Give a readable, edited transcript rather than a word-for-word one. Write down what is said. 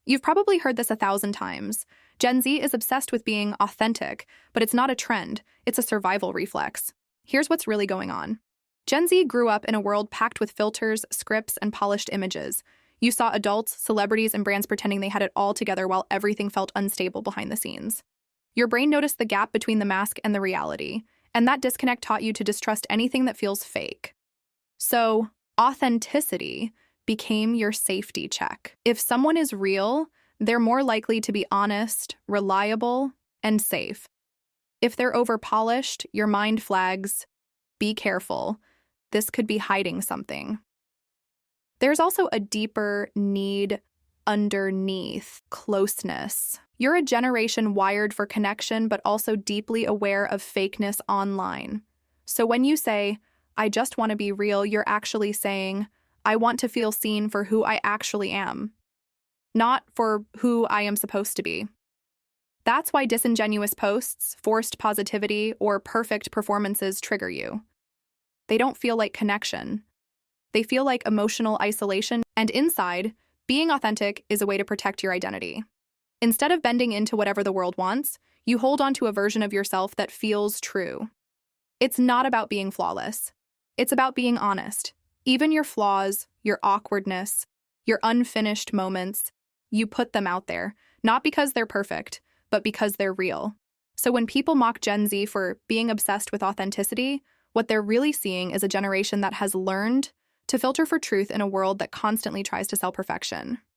You've probably heard this 1,000 times. Gen Z is obsessed with being authentic, but it's not a trend, it's a survival reflex. Here's what's really going on. Gen Z grew up in a world packed with filters, scripts, and polished images. You saw adults, celebrities, and brands pretending they had it all together while everything felt unstable behind the scenes. Your brain noticed the gap between the mask and the reality, and that disconnect taught you to distrust anything that feels fake. So, authenticity became your safety check. If someone is real, they're more likely to be honest, reliable, and safe. If they're over-polished, your mind flags, be careful. This could be hiding something. There's also a deeper need underneath: closeness. You're a generation wired for connection, but also deeply aware of fakeness online. So when you say, "I just want to be real," you're actually saying, "I want to feel seen for who I actually am, not for who I am supposed to be." That's why disingenuous posts, forced positivity, or perfect performances trigger you. They don't feel like connection. They feel like emotional isolation, and inside, being authentic is a way to protect your identity. Instead of bending into whatever the world wants, you hold on to a version of yourself that feels true. It's not about being flawless. It's about being honest. Even your flaws, your awkwardness, your unfinished moments, you put them out there, not because they're perfect, but because they're real. So when people mock Gen Z for being obsessed with authenticity, what they're really seeing is a generation that has learned to filter for truth in a world that constantly tries to sell perfection.